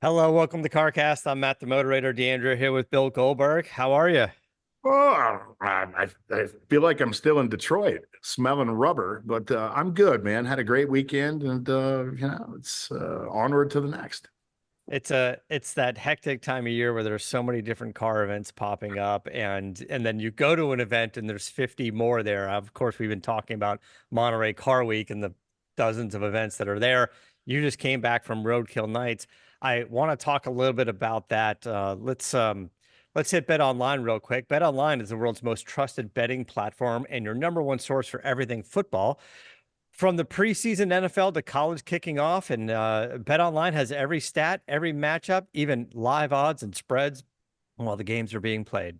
Hello, welcome to CarCast. I'm Matt, the moderator. Deandra here with Bill Goldberg. How are you? Oh, I feel like I'm still in Detroit, smelling rubber, but I'm good, man. Had a great weekend, and it's onward to the next. It's that hectic time of year where there's so many different car events popping up, and then you go to an event and there's 50 more there. Of course, we've been talking about Monterey Car Week and the dozens of events that are there. You just came back from Roadkill Nights. I want to talk a little bit about that. Let's hit Bet Online real quick. Bet Online is the world's most trusted betting platform and your number one source for everything football. From the preseason NFL to college kicking off, and BetOnline has every stat, every matchup, even live odds and spreads while the games are being played.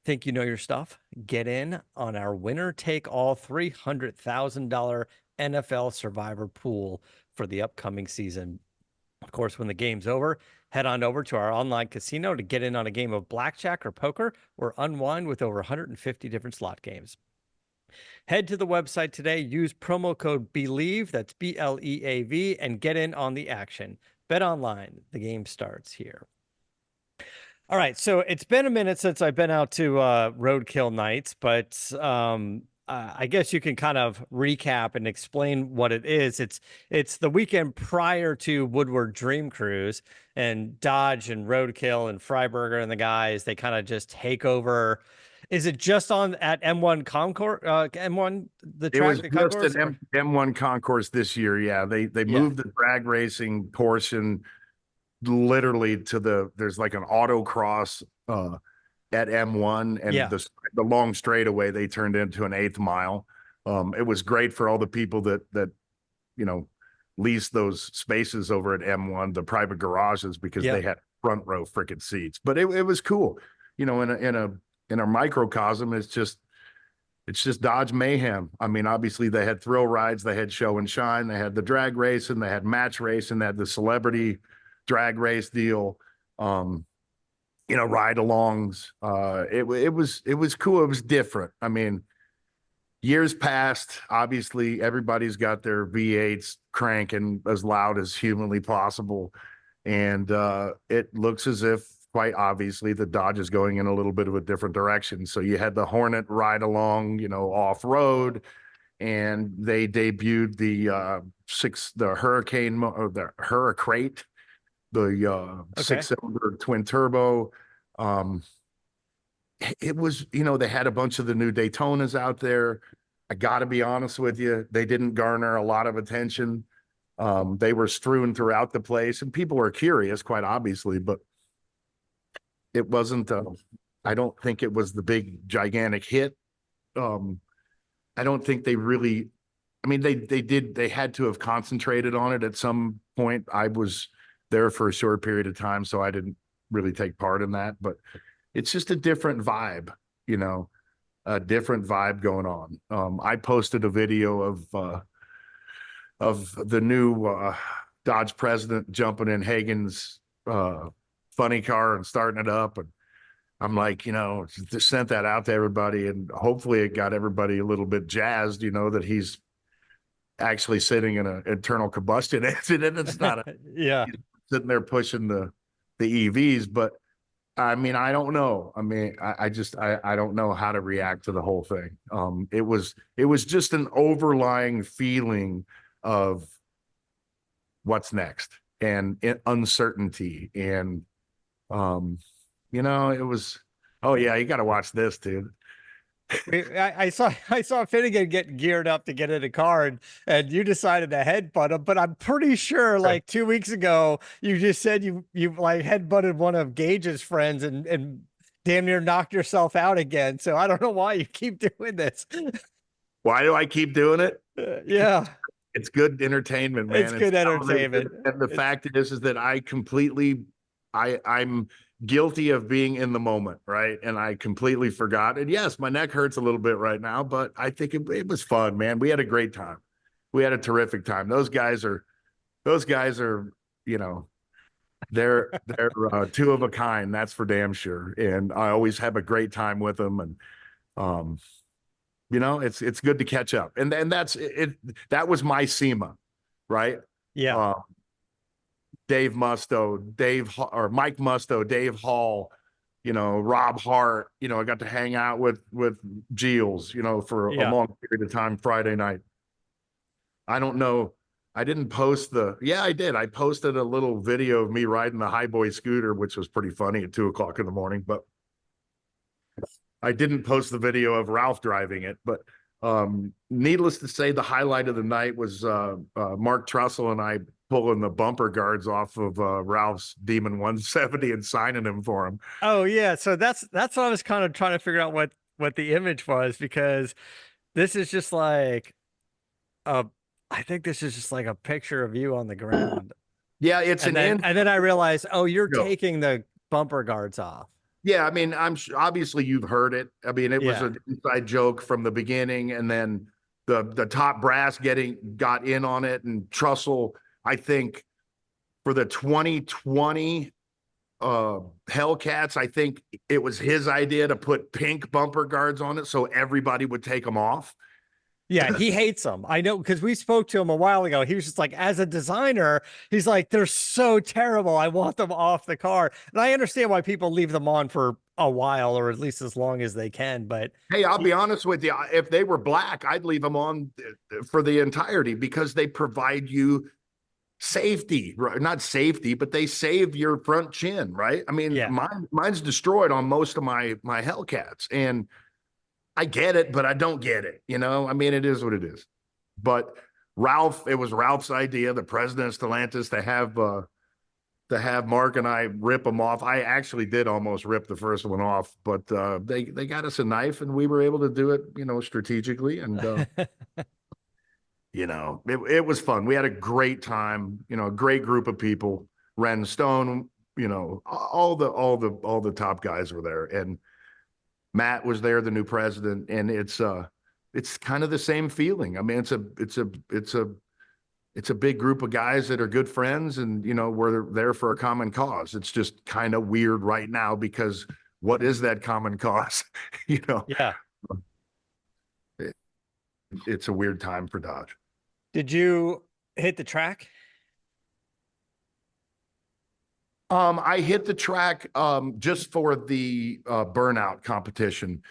Think you know your stuff? Get in on our winner take all $300,000 NFL Survivor pool for the upcoming season. Of course, when the game's over, head on over to our online casino to get in on a game of blackjack or poker or unwind with over 150 different slot games. Head to the website today, use promo code BELIEVE, that's BLEAV, and get in on the action. Bet online, the game starts here. All right, so it's been a minute since I've been out to Roadkill Nights, but I guess you can kind of recap and explain what it is. It's the weekend prior to Woodward Dream Cruise, and Dodge and Roadkill and Freiberger and the guys, they kind of just take over. Is it just on at M1 Concourse, M1 the It track, was the just concourse? an M1 concourse this year. Yeah, they Yeah, moved the drag racing portion literally to there's like an autocross at M1, and yeah. the long straightaway they turned into an eighth mile. It was great for all the people that you know lease those spaces over at M1, the private garages, because they Yep. had front row freaking seats. But it was cool, in a microcosm. It's just Dodge mayhem. I mean, obviously they had thrill rides, they had show and shine, they had the drag racing, they had match racing, they had the celebrity drag race deal. Um, ride alongs. It was cool. It was different. I mean, years past, obviously everybody's got their V8s cranking as loud as humanly possible. And it looks as if, quite obviously, the Dodge is going in a little bit of a different direction. So you had the Hornet ride along, off road, and they debuted the Hurricane, or the Hurricrate, the Okay. six-cylinder twin turbo. Um, it was, they had a bunch of the new Daytonas out there. I got to be honest with you, they didn't garner a lot of attention. They were strewn throughout the place, and people were curious, quite obviously, but it wasn't. I don't think it was the big gigantic hit. Um, I don't think they really. I mean, they had to have concentrated on it at some point. I was there for a short period of time, so I didn't really take part in that. But it's just a different vibe, you know, a different vibe going on. I posted a video of the new Dodge President jumping in Hagen's funny car and starting it up, and I'm like, just sent that out to everybody, and hopefully it got everybody a little bit jazzed, that he's actually sitting in an internal combustion engine, and it's not Yeah. he's sitting there pushing the EVs. But I mean, I don't know. I mean, I don't know how to react to the whole thing. It was just an overlying feeling of what's next, and uncertainty, and um, it was. Oh yeah, you got to watch this, dude. I saw Finnegan get geared up to get in a car, and you decided to headbutt him. But I'm pretty sure, like 2 weeks ago, you just said you like headbutted one of Gage's friends and damn near knocked yourself out again. So I don't know why you keep doing this. Why do I keep doing it? Yeah, It's good entertainment, it's man. It's good television, entertainment. and the It's fact is that I'm guilty of being in the moment, right? And I completely forgot. And yes, my neck hurts a little bit right now, but I think it was fun, man. We had a great time. We had a terrific time. Those guys are, you know, they're two of a kind. That's for damn sure. And I always have a great time with them. And um, it's good to catch up. And that's it. That was my SEMA, right? yeah. Uh, Dave Musto, or Mike Musto, Dave Hall, Rob Hart. I got to hang out with Giles, for a Yeah. long period of time Friday night. I don't know. I didn't post yeah, I did. I posted a little video of me riding the Highboy scooter, which was pretty funny at 2 o'clock in the morning, but I didn't post the video of Ralph driving it. But needless to say, the highlight of the night was Mark Trussell and I pulling the bumper guards off of Ralph's Demon 170 and signing him for him. Oh yeah. So that's what I was kind of trying to figure out what the image was, because this is just like a I think this is just like a picture of you on the ground. Yeah, it's And an then I realized, oh, you're intro. taking the bumper guards off. Yeah, I mean, obviously you've heard it. I mean, it was Yeah. an inside joke from the beginning, and then the top brass got in on it, and Trussell, I think, for the 2020 Hellcats, I think it was his idea to put pink bumper guards on it so everybody would take them off. Yeah, he hates them. I know, because we spoke to him a while ago. He was just like, as a designer, he's like, they're so terrible. I want them off the car. And I understand why people leave them on for a while, or at least as long as they can. But Hey, I'll be honest with you. If they were black, I'd leave them on for the entirety because they provide you safety, right? Not safety, but they save your front chin, right? I mean, yeah, mine's destroyed on most of my Hellcats, and I get it, but I don't get it. I mean, it is what it is. But it was Ralph's idea, the president of Stellantis, to have Mark and I rip them off. I actually did almost rip the first one off, but they got us a knife, and we were able to do it, strategically, and it was fun. We had a great time. A great group of people. Ren Stone, all the top guys were there, and Matt was there, the new president, and it's kind of the same feeling. I mean, it's a big group of guys that are good friends, and we're there for a common cause. It's just kind of weird right now because what is that common cause? yeah. It's a weird time for Dodge. Did you hit the track? I hit the track just for the burnout competition.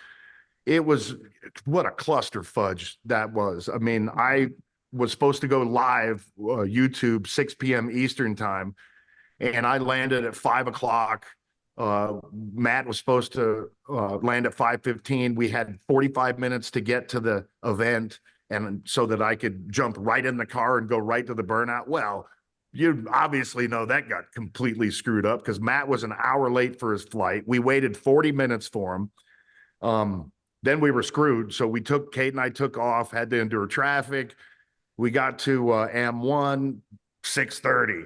It was what a cluster fudge that was. I mean, I was supposed to go live YouTube 6 p.m. Eastern time, and I landed at 5 o'clock. Matt was supposed to land at 5:15. We had 45 minutes to get to the event, and so that I could jump right in the car and go right to the burnout. Well, you obviously know that got completely screwed up because Matt was an hour late for his flight. We waited 40 minutes for him. Then we were screwed. So Kate and I took off, had to endure traffic. We got to AM1, 6:30,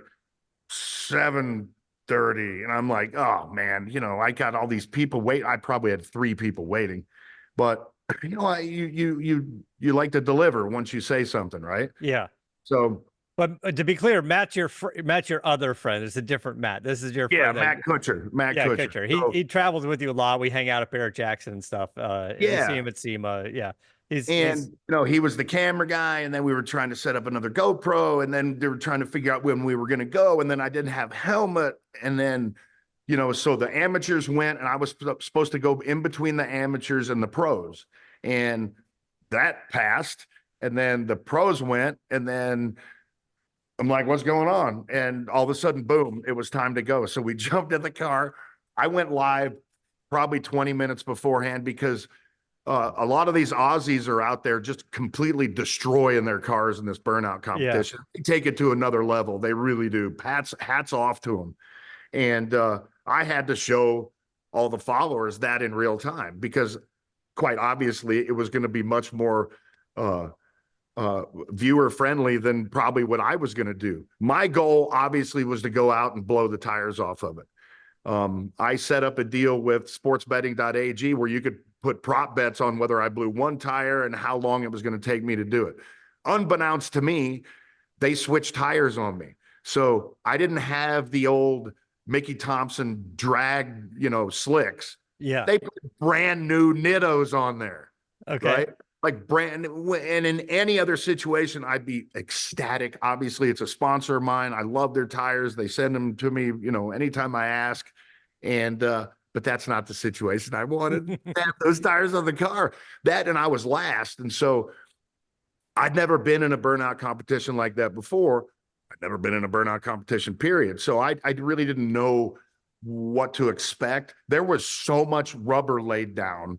7:30. And I'm like, oh man, I got all these people wait. I probably had 3 people waiting, but you like to deliver once you say something, right? Yeah. So, but to be clear, Matt's your other friend. It's a different Matt. This is your friend. Matt Kutcher. Kutcher. He travels with you a lot. We hang out at Barrett Jackson and stuff. We see him at SEMA. Yeah. He was the camera guy, and then we were trying to set up another GoPro, and then they were trying to figure out when we were going to go, and then I didn't have helmet, and then so the amateurs went, and I was supposed to go in between the amateurs and the pros, and that passed, and then the pros went, and then I'm like, what's going on? And all of a sudden, boom, it was time to go. So we jumped in the car. I went live probably 20 minutes beforehand because a lot of these Aussies are out there just completely destroying their cars in this burnout competition. Yeah. They take it to another level. They really do. Hats off to them. And I had to show all the followers that in real time because quite obviously it was going to be much more viewer friendly than probably what I was going to do. My goal obviously was to go out and blow the tires off of it. I set up a deal with sportsbetting.ag where you could put prop bets on whether I blew one tire and how long it was going to take me to do it. Unbeknownst to me, they switched tires on me. So I didn't have the old Mickey Thompson drag, slicks. Yeah. They put brand new Nittos on there. Okay. Right? like brand, and in any other situation, I'd be ecstatic. Obviously, it's a sponsor of mine. I love their tires. They send them to me, anytime I ask. And but that's not the situation I wanted. To have those tires on the car. That, and I was last. And so I'd never been in a burnout competition like that before. I'd never been in a burnout competition, period. So I really didn't know what to expect. There was so much rubber laid down.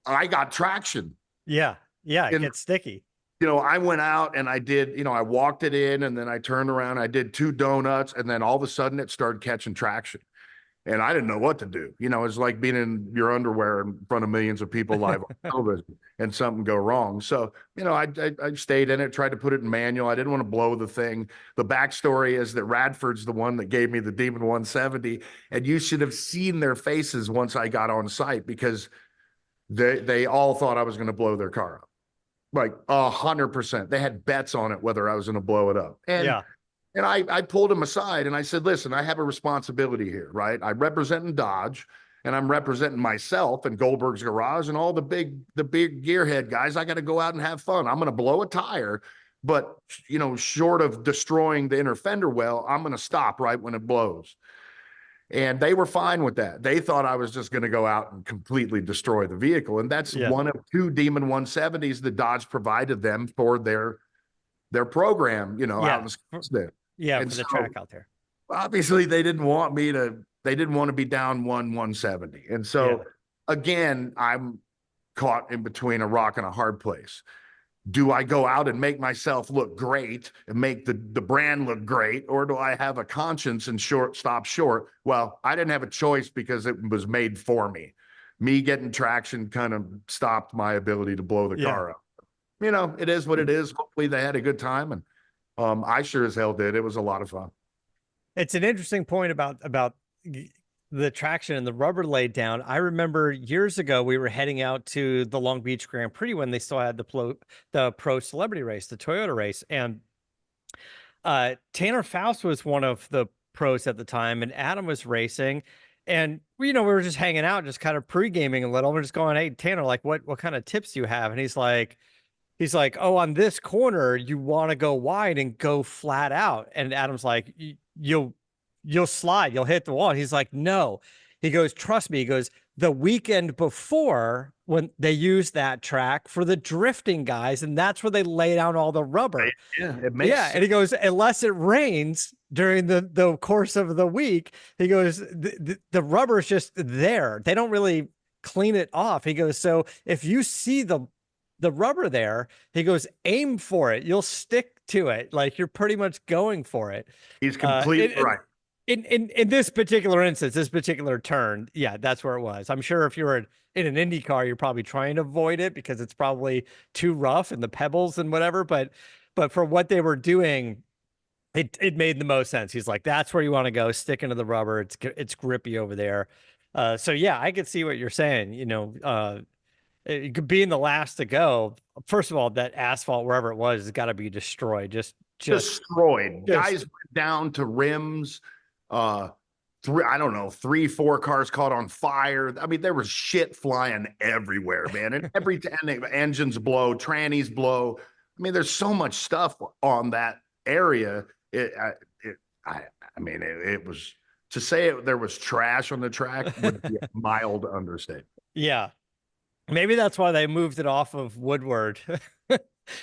I got traction. Yeah. Yeah. It And, gets sticky. I went out and I did, I walked it in and then I turned around, I did 2 donuts, and then all of a sudden it started catching traction. And I didn't know what to do. It's like being in your underwear in front of millions of people live on television and something go wrong. So, I stayed in it, tried to put it in manual. I didn't want to blow the thing. The backstory is that Radford's the one that gave me the Demon 170. And you should have seen their faces once I got on site, because they all thought I was going to blow their car up. Like 100%. They had bets on it whether I was going to blow it up. And I pulled him aside and I said, listen, I have a responsibility here, right? I'm representing Dodge and I'm representing myself and Goldberg's Garage and all the big gearhead guys. I got to go out and have fun. I'm going to blow a tire, but short of destroying the inner fender well, I'm going to stop right when it blows. And they were fine with that. They thought I was just going to go out and completely destroy the vehicle. And that's one of 2 Demon 170s that Dodge provided them for their program, out in the schools there. Yeah, and for the track out there. Obviously, they didn't want to be down 170. And so, again, I'm caught in between a rock and a hard place. Do I go out and make myself look great and make the brand look great, or do I have a conscience and stop short? Well, I didn't have a choice because it was made for me. Me getting traction kind of stopped my ability to blow the car up. It is what it is. Hopefully they had a good time, and I sure as hell did. It was a lot of fun. It's an interesting point about the traction and the rubber laid down. I remember years ago we were heading out to the Long Beach Grand Prix when they still had the pro celebrity race, the Toyota race, and Tanner Faust was one of the pros at the time, and Adam was racing. And we were just hanging out, just kind of pre-gaming a little. We're just going, hey, Tanner, like what kind of tips do you have? And he's like, oh, on this corner, you want to go wide and go flat out. And Adam's like, you'll slide, you'll hit the wall. And he's like, no. He goes, trust me. He goes, the weekend before, when they used that track for the drifting guys, and that's where they lay down all the rubber. Yeah, it makes sense. And he goes, unless it rains during the course of the week, he goes, the rubber is just there. They don't really clean it off. He goes, so if you see the rubber there, he goes, aim for it. You'll stick to it. Like you're pretty much going for it. He's completely right. In this particular instance, this particular turn, yeah, that's where it was. I'm sure if you were in an Indy car, you're probably trying to avoid it because it's probably too rough and the pebbles and whatever. But for what they were doing, it made the most sense. He's like, that's where you want to go. Stick into the rubber. It's grippy over there. So yeah, I could see what you're saying. Being the last to go, first of all, that asphalt, wherever it was, has got to be destroyed. Just destroyed. Guys went down to rims. I don't know, 3-4 cars caught on fire. I mean, there was shit flying everywhere, man. And every time engines blow, trannies blow. I mean, there's so much stuff on that area. It was, to say there was trash on the track would be a mild understatement. Yeah. Maybe that's why they moved it off of Woodward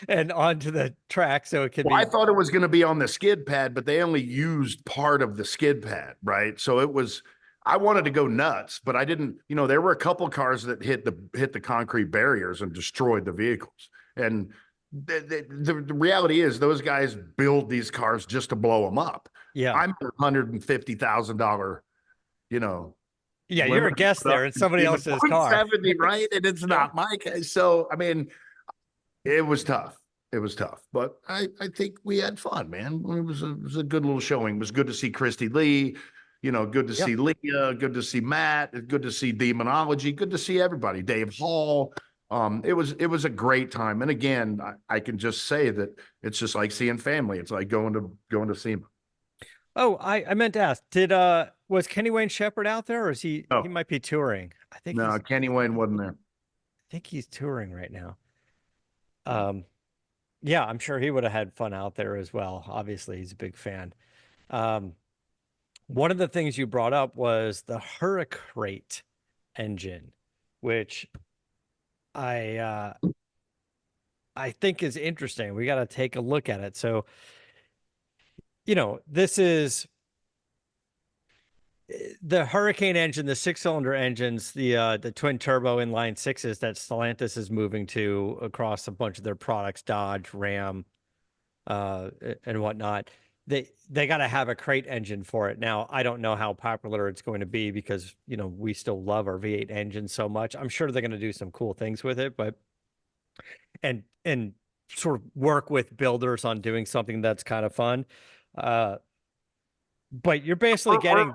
and onto the track so it could be. I thought it was going to be on the skid pad, but they only used part of the skid pad, right? So it was, I wanted to go nuts, but I didn't, there were a couple cars that hit the concrete barriers and destroyed the vehicles. And the reality is those guys build these cars just to blow them up. Yeah. I'm $150,000, yeah, you're a guest there. It's somebody else's car. 70, right? And it's not my case. So, I mean, it was tough. It was tough. But I think we had fun, man. It was a good little showing. It was good to see Christy Lee, good to see Leah, good to see Matt, good to see Demonology, good to see everybody. Dave Hall. It was a great time. And again, I can just say that it's just like seeing family. It's like going to see them. Oh, I meant to ask, was Kenny Wayne Shepherd out there, or is he? No. He might be touring. I think no, Kenny Wayne wasn't there. think he's touring right now. Um, yeah, I'm sure he would have had fun out there as well. Obviously, he's a big fan. Um, one of the things you brought up was the Hurricane engine, which I uh, I think is interesting. We got to take a look at it. So, this is the Hurricane engine, the six-cylinder engines, the twin turbo inline sixes that Stellantis is moving to across a bunch of their products, Dodge, Ram, and whatnot. They got to have a crate engine for it. Now, I don't know how popular it's going to be because, we still love our V8 engine so much. I'm sure they're going to do some cool things with it, but and sort of work with builders on doing something that's kind of fun. But you're basically getting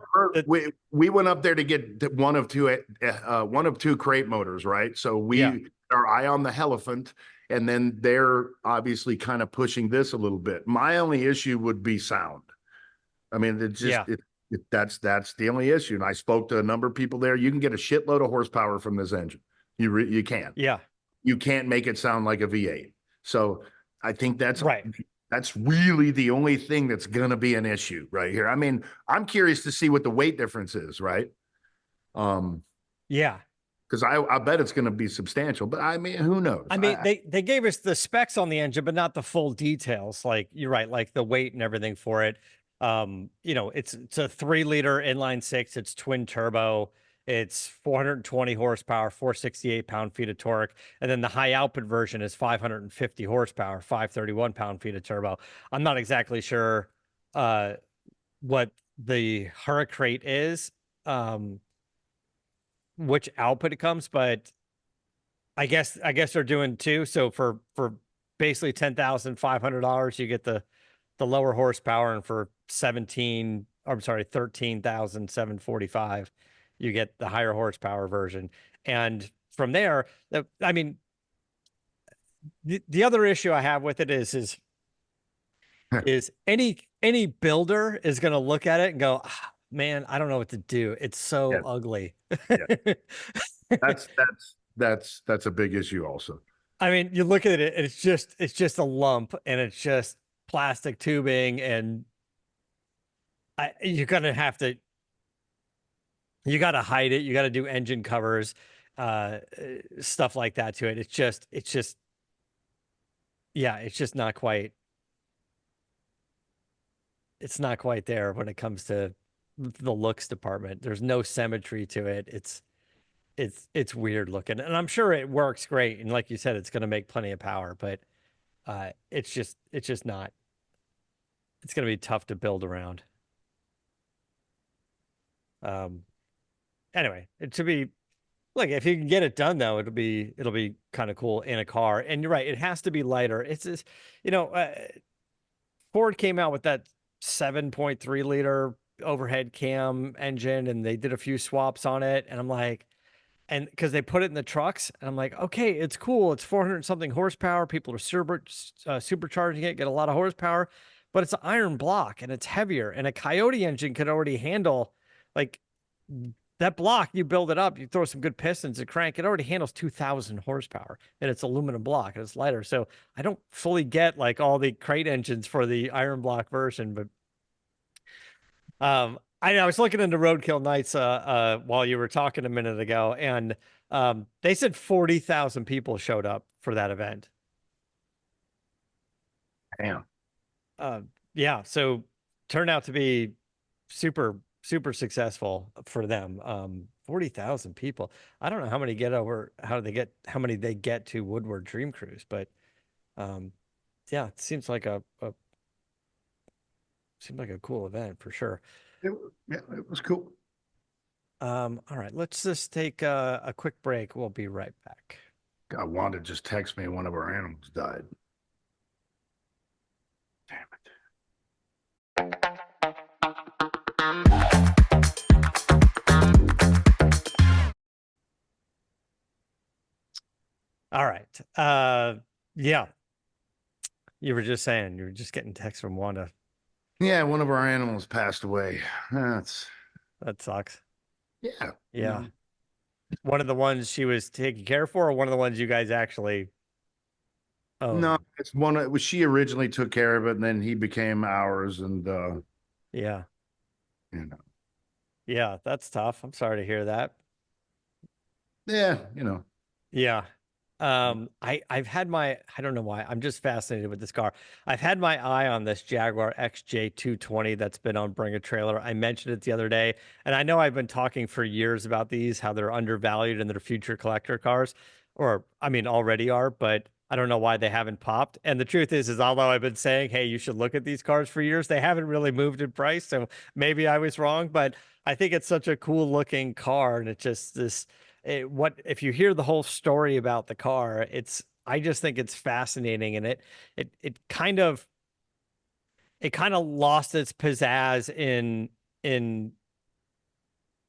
we went up there to get one of two crate motors, right? So yeah, we our eye on the elephant, and then they're obviously kind of pushing this a little bit. My only issue would be sound. I mean, it's just yeah, that's the only issue. And I spoke to a number of people there. You can get a shitload of horsepower from this engine. You can. yeah, You can't make it sound like a V8. So I think right. that's really the only thing that's going to be an issue right here. I mean, I'm curious to see what the weight difference is, right? Yeah. Because I bet it's going to be substantial, but I mean, who knows? I mean, they gave us the specs on the engine, but not the full details. Like you're right, like the weight and everything for it. It's a 3-liter inline six. It's twin turbo. It's 420 horsepower, 468 pound-feet of torque, and then the high output version is 550 horsepower, 531 pound-feet of turbo. I'm not exactly sure what the Hurricane is, which output it comes, but I guess they're doing two. So for basically $10,500, you get the lower horsepower, and for 13,745, you get the higher horsepower version. And from there, I mean, the other issue I have with it is any builder is going to look at it and go, man, I don't know what to do. It's so yeah, ugly. yeah. That's a big issue also. I mean, you look at it, it's just a lump, and it's just plastic tubing, and you're gonna have to you got to hide it. You got to do engine covers, stuff like that to it. It's just yeah, it's just not quite. It's not quite there when it comes to the looks department. There's no symmetry to it. It's weird looking, and I'm sure it works great. And like you said, it's going to make plenty of power, but it's just not. It's going to be tough to build around. Um. Anyway, it should be look, if you can get it done though, it'll be kind of cool in a car. And you're right, it has to be lighter. It's just, you know, Ford came out with that 7.3 liter overhead cam engine, and they did a few swaps on it, and I'm like, and because they put it in the trucks, and I'm like, okay, it's cool. It's 400 something horsepower. People are supercharging it, get a lot of horsepower, but it's an iron block and it's heavier. And a Coyote engine could already handle like that block. You build it up, you throw some good pistons and crank, it already handles 2,000 horsepower, and it's aluminum block and it's lighter. So I don't fully get like all the crate engines for the iron block version, but I was looking into Roadkill Nights while you were talking a minute ago, and they said 40,000 people showed up for that event. Damn. Yeah, so turned out to be super super successful for them. 40,000 people. I don't know how many get over how many they get to Woodward Dream Cruise, but um yeah, it seemed like a cool event for sure. Yeah, it was cool. All right, let's just take a quick break. We'll be right back. God, Wanda just texted me one of our animals died. Damn it. All right. Yeah. You were just saying you were just getting texts from Wanda. Yeah, one of our animals passed away. That's That sucks. yeah. Yeah. One of the ones she was taking care for, or one of the ones you guys actually No, owned? it's one. It was she originally took care of it, and then he became ours, and Yeah. you know, Yeah, that's tough. I'm sorry to hear that. yeah, you know. Yeah. I've had my, I don't know why. I'm just fascinated with this car. I've had my eye on this Jaguar XJ220 that's been on Bring a Trailer. I mentioned it the other day, and I know I've been talking for years about these, how they're undervalued and they're future collector cars, or I mean already are, but I don't know why they haven't popped. And the truth is although I've been saying, hey, you should look at these cars for years, they haven't really moved in price. So maybe I was wrong, but I think it's such a cool looking car, and it's just this what if you hear the whole story about the car, it's I just think it's fascinating, and it kind of lost its pizzazz in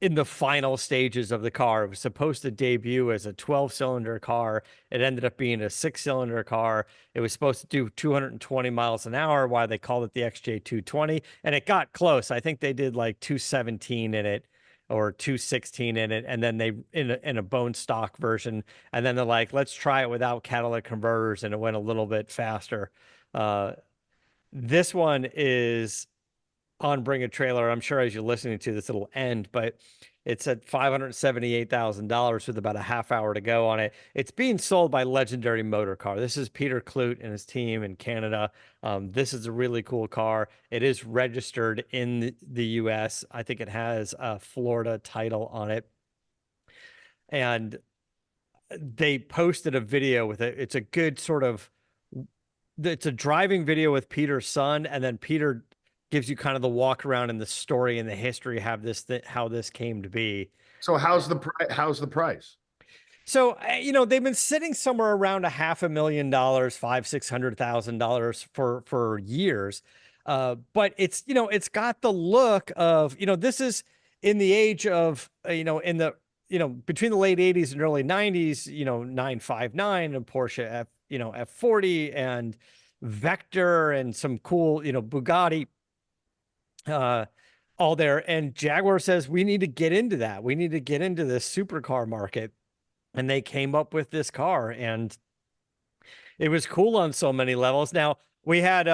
in the final stages of the car. It was supposed to debut as a 12-cylinder car. It ended up being a 6-cylinder car. It was supposed to do 220 miles an hour, why they called it the XJ220. And it got close. I think they did like 217 in it or 216 in it. And then they in a bone stock version. And then they're like, let's try it without catalytic converters. And it went a little bit faster. Uh, this one is on Bring a Trailer. I'm sure as you're listening to this, it'll end, but it's at $578,000 with about a half hour to go on it. It's being sold by Legendary Motor Car. This is Peter Clute and his team in Canada. This is a really cool car. It is registered in the US. I think it has a Florida title on it. And they posted a video with it. It's a good sort of it's a driving video with Peter's son, and then Peter gives you kind of the walk around and the story and the history have how this came to be. So how's the price? So they've been sitting somewhere around a $500,000, $600,000 for years. But it's got the look of this is in the age of in the between the late 80s and early 90s, 959 and Porsche F40 and Vector and some cool Bugatti uh all there. And Jaguar says we need to get into that. We need to get into this supercar market, and they came up with this car, and it was cool on so many levels. Now we had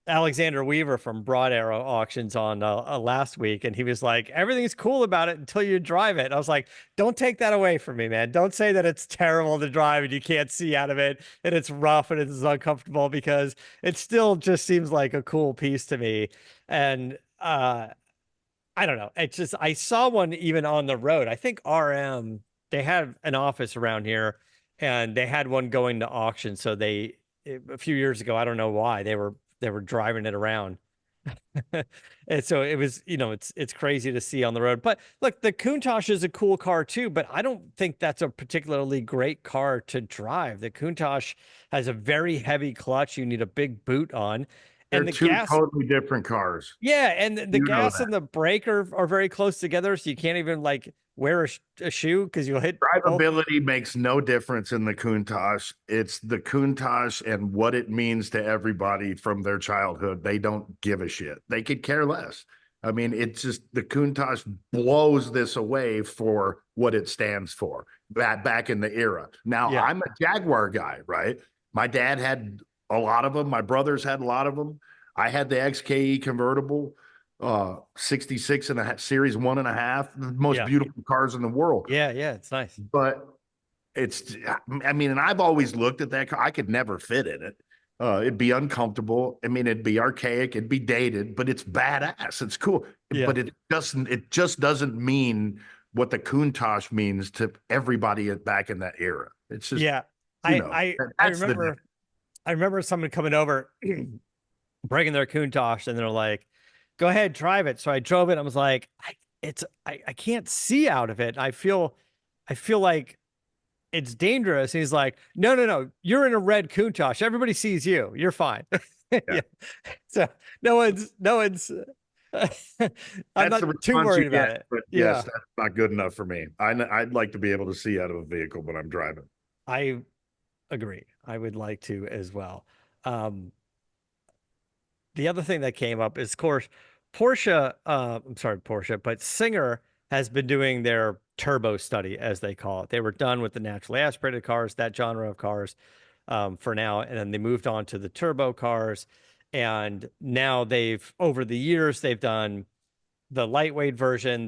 Alexander Weaver from Broad Arrow Auctions on last week, and he was like, everything's cool about it until you drive it. And I was like, don't take that away from me, man. Don't say that it's terrible to drive and you can't see out of it and it's rough and it's uncomfortable, because it still just seems like a cool piece to me. And I don't know. It's just I saw one even on the road. I think RM, they have an office around here, and they had one going to auction. So a few years ago, I don't know why they were driving it around. And so it was, it's crazy to see on the road. But look, the Countach is a cool car too, but I don't think that's a particularly great car to drive. The Countach has a very heavy clutch. You need a big boot on, They're and the two gas. totally different cars. Yeah, and the You know gas that. and the brake are very close together, so you can't even like wear a shoe because you'll hit both. Drivability makes no difference in the Countach. It's the Countach and what it means to everybody from their childhood. They don't give a shit. They could care less. I mean, it's just the Countach blows this away for what it stands for back in the era. Now, Yeah, I'm a Jaguar guy, right? My dad had a lot of them. My brothers had a lot of them. I had the XKE convertible, 66 and a half, series 1.5, the most yeah, beautiful cars in the world. yeah. It's nice. But I mean, and I've always looked at that car. I could never fit in it. It'd be uncomfortable. I mean, it'd be archaic, it'd be dated, but it's badass. It's cool. Yeah, But it just doesn't mean what the Countach means to everybody back in that era. It's just, yeah. I I I that's the remember I remember someone coming over, breaking their Countach, and they're like, "Go ahead, drive it." So I drove it. I was like, I can't see out of it. I feel like it's dangerous. And he's like, no, you're in a red Countach. Everybody sees you. You're fine. yeah. Yeah. So no one's I'm That's not the too response you worried about get. it. But yes, Yeah. that's not good enough for me. I'd like to be able to see out of a vehicle when I'm driving. I agree. I would like to as well. Um, the other thing that came up is, of course, Porsche, I'm sorry, Porsche, but Singer has been doing their turbo study, as they call it. They were done with the naturally aspirated cars, that genre of cars, for now, and then they moved on to the turbo cars. And now over the years, they've done the lightweight version.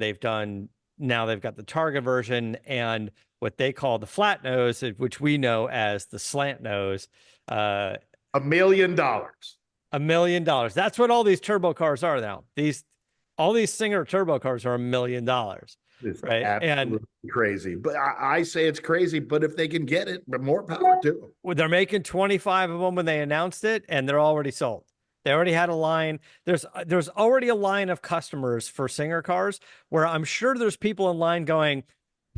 Now they've got the Targa version and what they call the flat nose, which we know as the slant nose. Uh, $1 million. $1 million. That's what all these turbo cars are now. All these Singer turbo cars are $1 million, It's right? And absolutely crazy. But I say it's crazy, but if they can get it, but more power to them. they're making 25 of them when they announced it, and they're already sold. They already had a line. There's already a line of customers for Singer cars where I'm sure there's people in line going,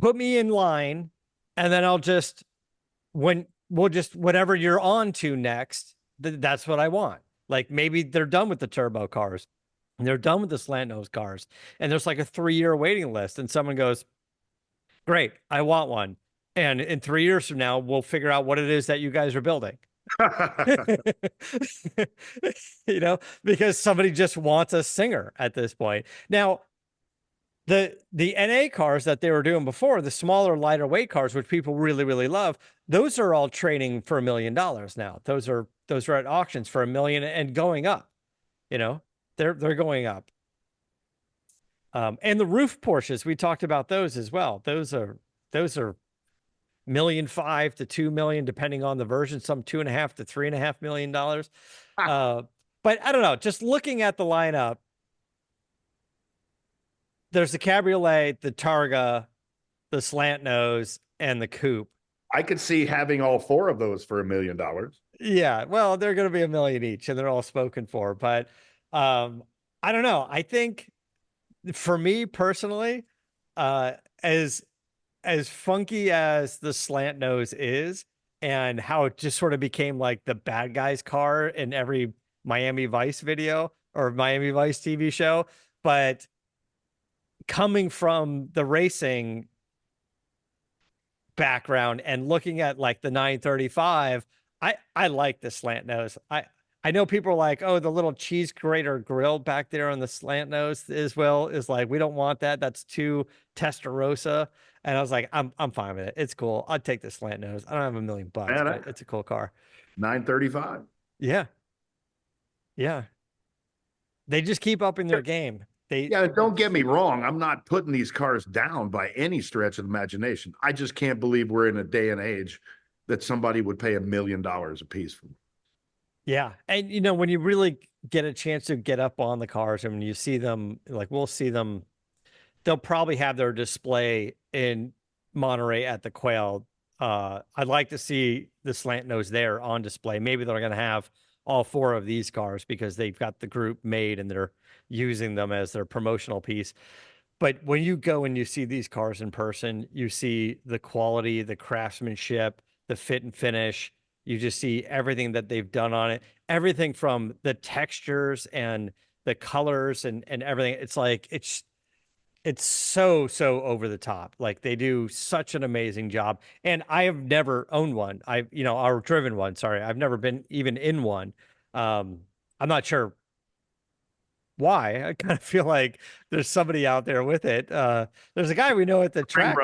put me in line, and then we'll just whatever you're on to next, that's what I want. Like maybe they're done with the turbo cars and they're done with the slant nose cars, and there's like a 3-year waiting list, and someone goes, great, I want one. And in 3 years from now, we'll figure out what it is that you guys are building. Because somebody just wants a Singer at this point. Now, the NA cars that they were doing before, the smaller, lighter weight cars, which people really, really love, those are all trading for $1 million now. Those are at auctions for $1 million and going up. They're going up. And the roof Porsches, we talked about those as well. Those are $1.5 million to $2 million, depending on the version. Some $2.5 to $3.5 million. But I don't know. Just looking at the lineup, there's the Cabriolet, the Targa, the Slant Nose, and the Coupe. I could see having all 4 of those for $1 million. Yeah, well, they're going to be $1 million each, and they're all spoken for. But I don't know. I think for me personally, as funky as the Slant Nose is, and how it just sort of became like the bad guy's car in every Miami Vice video or Miami Vice TV show, but coming from the racing background and looking at like the 935, I like the Slant Nose. I know people are like, oh, the little cheese grater grill back there on the Slant Nose is like, we don't want that. That's too Testarossa. And I was like, I'm fine with it. It's cool. I'd take the Slant Nose. I don't have $1 million, Man, but it's a cool car. 935. Yeah. Yeah. They just keep upping their game. Yeah, don't get me wrong. I'm not putting these cars down by any stretch of the imagination. I just can't believe we're in a day and age that somebody would pay $1 million a piece for them. Yeah. And, when you really get a chance to get up on the cars and when you see them, like we'll see them, they'll probably have their display in Monterey at the Quail. I'd like to see the Slant Nose there on display. Maybe they're going to have all 4 of these cars because they've got the group made and they're using them as their promotional piece. But when you go and you see these cars in person, you see the quality, the craftsmanship, the fit and finish. You just see everything that they've done on it, everything from the textures and the colors and everything. It's like, it's so over the top. Like they do such an amazing job. And I have never owned one. Or driven one. Sorry. I've never been even in one. I'm not sure why. I kind of feel like there's somebody out there with it. There's a guy we know at the track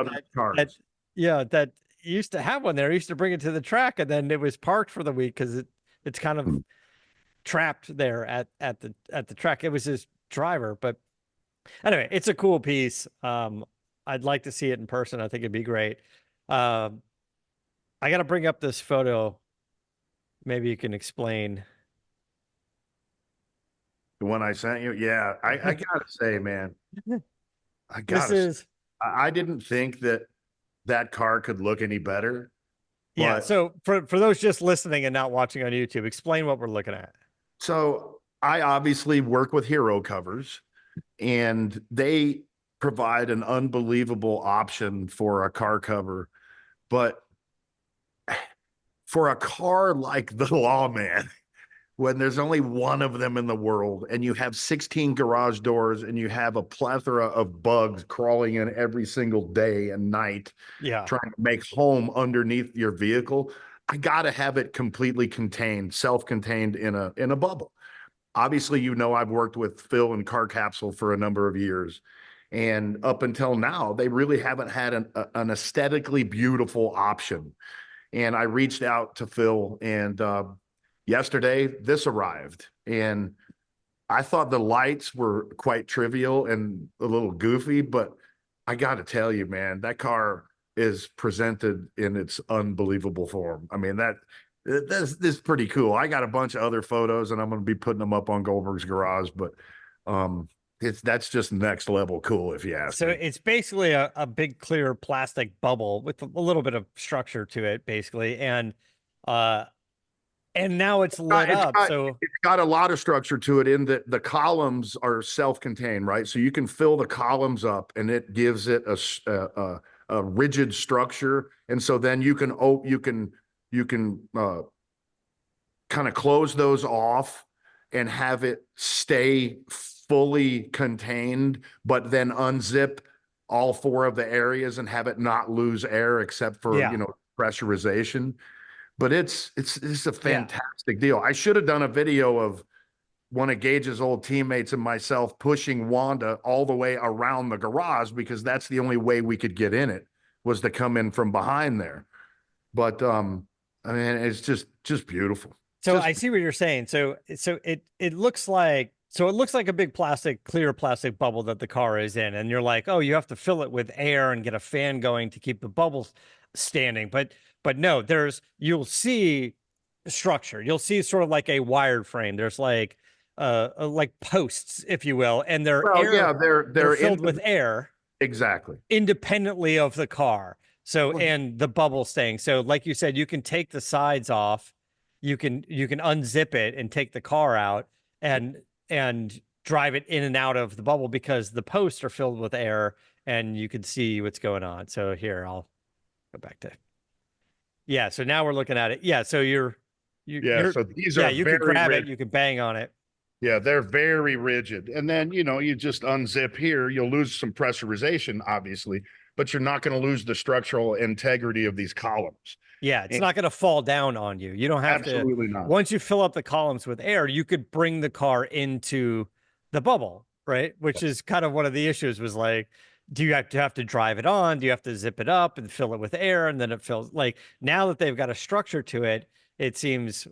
that used to have one there. He used to bring it to the track, and then it was parked for the week because it's kind of trapped there at the track. It was his driver, but anyway, it's a cool piece. I'd like to see it in person. I think it'd be great. I got to bring up this photo. Maybe you can explain. The one I sent you? Yeah, I gotta say, man, I didn't think that car could look any better. Yeah, so for those just listening and not watching on YouTube, explain what we're looking at. So I obviously work with Hero covers, and they provide an unbelievable option for a car cover. But for a car like the Lawman, when there's only one of them in the world and you have 16 garage doors and you have a plethora of bugs crawling in every single day and night, trying to make home underneath your vehicle, I got to have it completely contained, self-contained in a bubble. Obviously, I've worked with Phil and Car Capsule for a number of years, And up until now, they really haven't had an aesthetically beautiful option. And I reached out to Phil, and yesterday this arrived. And I thought the lights were quite trivial and a little goofy, but I got to tell you, man, that car is presented in its unbelievable form. I mean, this is pretty cool. I got a bunch of other photos, and I'm going to be putting them up on Goldberg's Garage, but that's just next level cool, if you ask So me. it's basically a big clear plastic bubble with a little bit of structure to it, basically, uh, and now it's lit It's up. got, So it's got a lot of structure to it in that the columns are self-contained, right? So you can fill the columns up, and it gives it a rigid structure. And so then you can kind of close those off and have it stay fully contained, but then unzip all four of the areas and have it not lose air except for, yeah, pressurization. But it's a yeah. fantastic deal. I should have done a video of one of Gage's old teammates and myself pushing Wanda all the way around the garage, because that's the only way we could get in it, was to come in from behind there. But I mean, it's just beautiful. So Just I see what you're saying. So it looks like a big clear plastic bubble that the car is in, and you're like, oh, you have to fill it with air and get a fan going to keep the bubbles standing. But no, you'll see structure. You'll see sort of like a wired frame. There's like posts, if you will, and well, yeah, they're they're filled in with air exactly. independently of the car. So, Well, and the bubble staying. So, like you said, you can take the sides off, you can unzip it and take the car out and drive it in and out of the bubble because the posts are filled with air and you can see what's going on. So here, I'll go back to yeah. So now we're looking at it. Yeah. So yeah, you're so these yeah, are you could very grab it, rigid. you can bang on it. Yeah, they're very rigid. And then, you just unzip here, you'll lose some pressurization, obviously, but you're not going to lose the structural integrity of these columns. Yeah, it's And not going to fall down on you. You don't have to, absolutely not. once you fill up the columns with air, you could bring the car into the bubble, right? Which is kind of one of the issues was like, do you have to drive it on? Do you have to zip it up and fill it with air? And then it fills like now that they've got a structure to it, it seems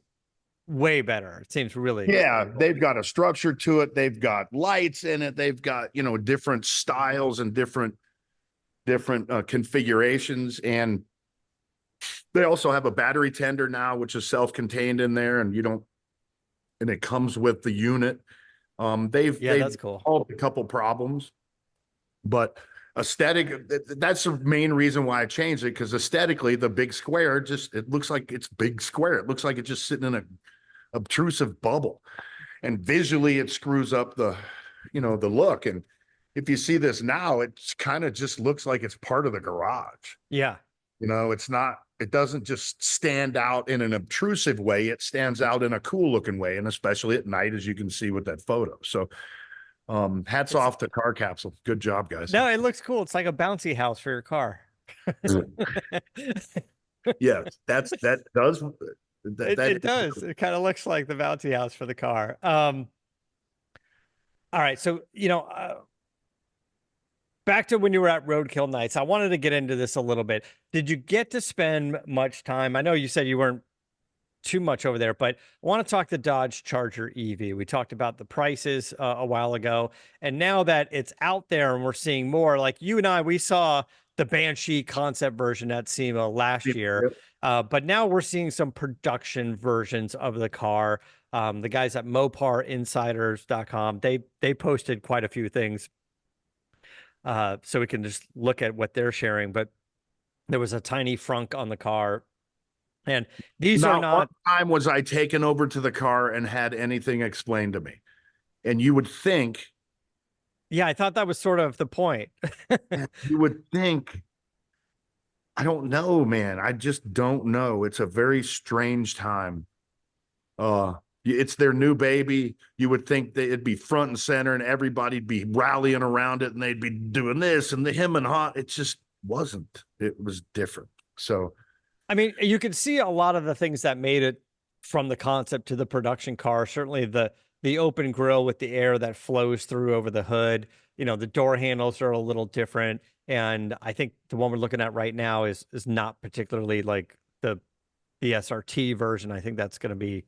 way better. It seems really, Yeah, they've got a structure to it. They've got lights in it. They've got, different styles and different configurations. And they also have a battery tender now, which is self-contained in there, and it comes with the unit. yeah, They've that's cool. solved a couple problems, but that's the main reason why I changed it, because aesthetically, the big square it looks like it's big square. It looks like it's just sitting in a obtrusive bubble, and visually it screws up the look. And if you see this now, it kind of just looks like it's part of the garage. Yeah. It doesn't just stand out in an obtrusive way. It stands out in a cool looking way. And especially at night, as you can see with that photo. So hats It's off to Car Capsule. Good job, guys. no, it looks cool. It's like a bouncy house for your car. Yes, that does It does. It kind of looks like the bouncy house for the car. All right. So, back to when you were at Roadkill Nights, I wanted to get into this a little bit. Did you get to spend much time? I know you said you weren't too much over there, but I want to talk the Dodge Charger EV. We talked about the prices a while ago, and now that it's out there and we're seeing more, like you and I, we saw the Banshee concept version at SEMA last year, but now we're seeing some production versions of the car. The guys at moparinsiders.com, they posted quite a few things, so we can just look at what they're sharing. But there was a tiny frunk on the car. And these are Not one not, time was I taken over to the car and had anything explained to me. And yeah, I thought that was sort of the point. you would think, I don't know, man. I just don't know. It's a very strange time. It's their new baby. You would think that it'd be front and center and everybody'd be rallying around it and they'd be doing this and the him and hot. It just wasn't. It was different. So I mean, you can see a lot of the things that made it from the concept to the production car. Certainly the open grill with the air that flows through over the hood. The door handles are a little different, and I think the one we're looking at right now is not particularly like the SRT version. I think that's going to be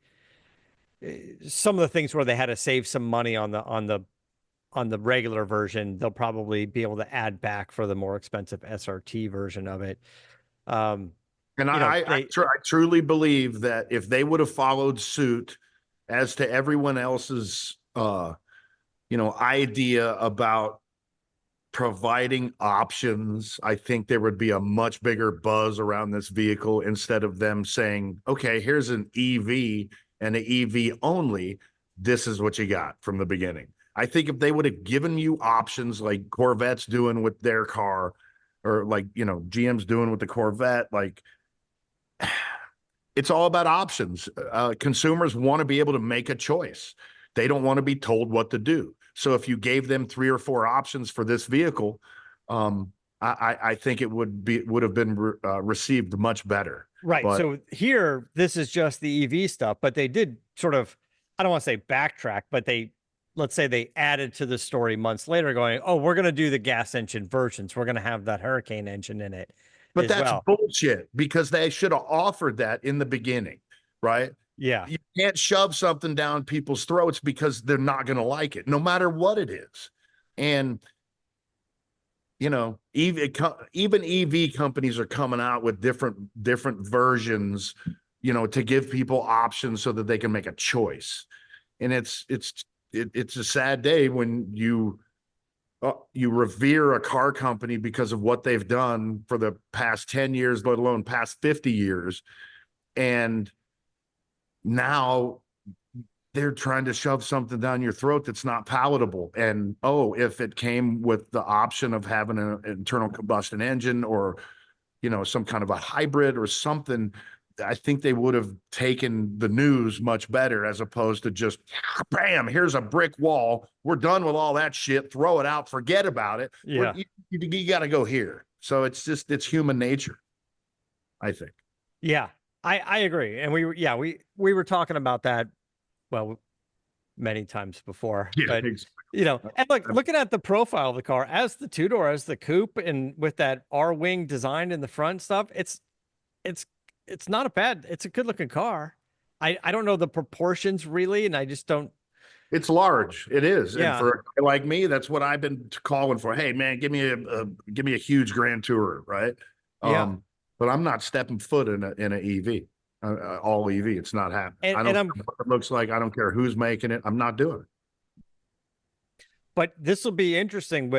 some of the things where they had to save some money on the regular version. They'll probably be able to add back for the more expensive SRT version of it. Um, And I truly believe that if they would have followed suit as to everyone else's, idea about providing options, I think there would be a much bigger buzz around this vehicle instead of them saying, okay, here's an EV and an EV only. This is what you got from the beginning. I think if they would have given you options like Corvette's doing with their car, or like, GM's doing with the Corvette, like, it's all about options. Consumers want to be able to make a choice. They don't want to be told what to do. So if you gave them 3 or 4 options for this vehicle, I think it would have been received much better. Right. But So here, this is just the EV stuff, but they did sort of, I don't want to say backtrack, but let's say they added to the story months later going, oh, we're going to do the gas engine versions. We're going to have that Hurricane engine in it as that's well. bullshit, because they should have offered that in the beginning, right? Yeah. You can't shove something down people's throats because they're not going to like it, no matter what it is. And even EV companies are coming out with different versions, to give people options so that they can make a choice. And it's a sad day when you revere a car company because of what they've done for the past 10 years, let alone past 50 years. And now they're trying to shove something down your throat that's not palatable. And if it came with the option of having an internal combustion engine, or some kind of a hybrid or something, I think they would have taken the news much better, as opposed to just bam, here's a brick wall, we're done with all that shit, throw it out, forget about it. Yeah. You got to go here. So it's human nature, I think. Yeah. I agree. And we were talking about that, well, many times before. Yeah, But exactly. and like looking at the profile of the car as the two-door, as the coupe, and with that R-wing design in the front stuff, it's not a bad, it's a good looking car. I don't know the proportions really, and I just don't. It's large. It is. Yeah. And for a guy like me, that's what I've been calling for. Hey man, give me a huge Grand Tourer, right? Yeah. But I'm not stepping foot in an EV, all EV. It's not happening. I don't care what it looks like. I don't care who's making it. I'm not doing it. But this will be interesting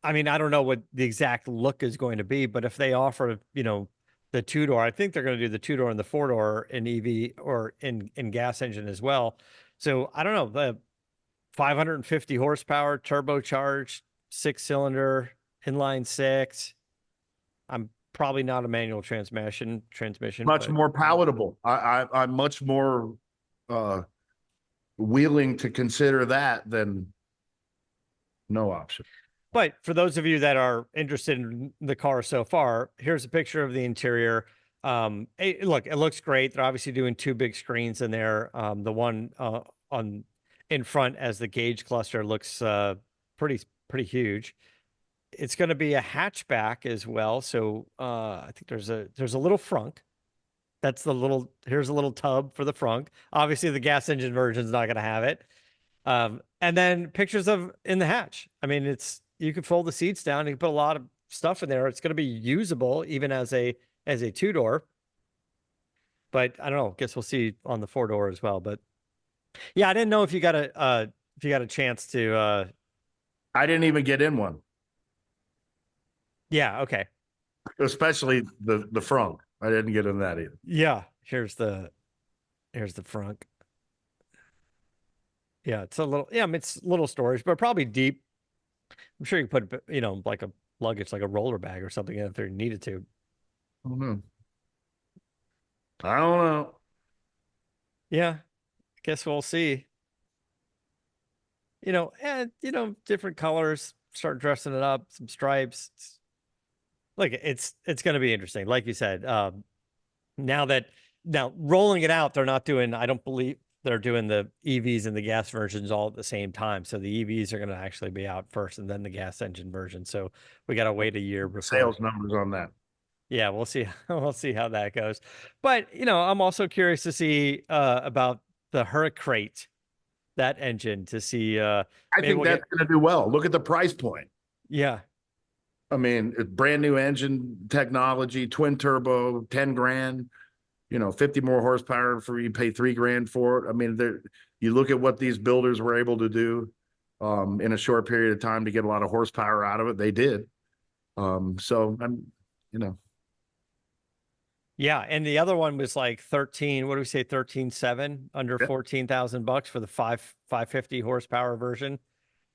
I mean, I don't know what the exact look is going to be, but if they offer, the two-door, I think they're going to do the two-door and the four-door in EV or in gas engine as well. So I don't know, the 550 horsepower, turbocharged, 6-cylinder, inline 6. I'm probably not a manual transmission. Much more palatable. I'm much more willing to consider that than no option. But for those of you that are interested in the car so far, here's a picture of the interior. It looks great. They're obviously doing 2 big screens in there. The one in front as the gauge cluster looks pretty huge. It's going to be a hatchback as well. So I think there's a little frunk. Here's a little tub for the frunk. Obviously, the gas engine version is not going to have it. And then pictures of in the hatch. I mean, you can fold the seats down. You can put a lot of stuff in there. It's going to be usable even as a two-door. But I don't know. Guess we'll see on the 4-door as well. But yeah, I didn't know if you got a chance to. I didn't even get in one. Yeah. Okay. Especially the front. I didn't get in that either. Yeah. Here's the frunk. Yeah, it's a little. Yeah, I mean, it's little storage, but probably deep. I'm sure you could put, like a luggage, like a roller bag or something if they needed to. I don't know. Yeah, guess we'll see. And different colors. Start dressing it up, some stripes. Like it's going to be interesting. Like you said, now rolling it out, they're not doing. I don't believe they're doing the EVs and the gas versions all at the same time. So the EVs are going to actually be out first, and then the gas engine version. So we got to wait a year before. Sales numbers on that. Yeah, we'll see. We'll see how that goes. But I'm also curious to see about the Hurricane, that engine, to see I maybe think we'll that's get. going to do well. Look at the price point. Yeah, I mean, it's brand new engine technology, twin turbo, 10 grand, 50 more horsepower for you pay 3 grand for it. I mean, you look at what these builders were able to do in a short period of time to get a lot of horsepower out of it. They did. So I'm, you know, yeah, and the other one was like 13. What do we say? 13.7, under yeah, $14,000 for the 550 horsepower version.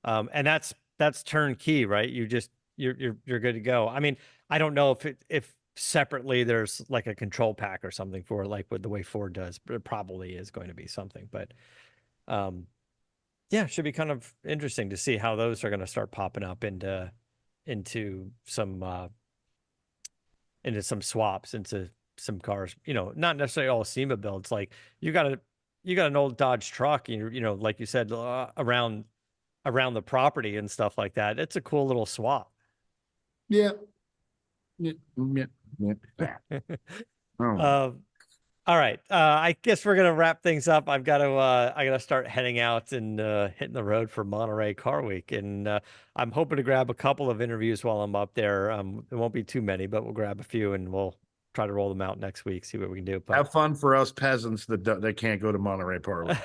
And that's turnkey, right? You're good to go. I mean, I don't know if separately there's like a control pack or something for it, like with the way Ford does, but it probably is going to be something. But yeah, it should be kind of interesting to see how those are going to start popping up into some swaps, into some cars. Not necessarily all SEMA builds. Like you got an old Dodge truck, like you said, around the property and stuff like that. It's a cool little swap. yeah, yeah, yeah, yeah. Oh, Uh, all right. I guess we're gonna wrap things up. I gotta start heading out and hitting the road for Monterey Car Week, and I'm hoping to grab a couple of interviews while I'm up there. There won't be too many, but we'll grab a few and we'll try to roll them out next week. See what we can do. But have fun for us peasants that can't go to Monterey Park.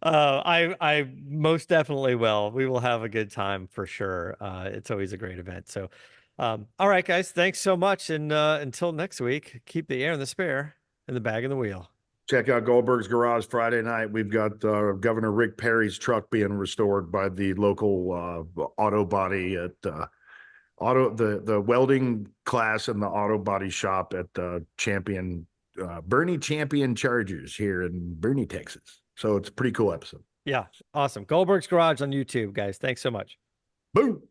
I most definitely will. We will have a good time for sure. It's always a great event. So, all right, guys, thanks so much. And until next week, keep the air in the spare and the bag in the wheel. Check out Goldberg's Garage Friday night. We've got Governor Rick Perry's truck being restored by the local auto body at the welding class in the auto body shop at Champion Bernie Champion Chargers here in Bernie, Texas. So it's a pretty cool episode. Yeah, awesome. Goldberg's Garage on YouTube, guys. Thanks so much. Boom.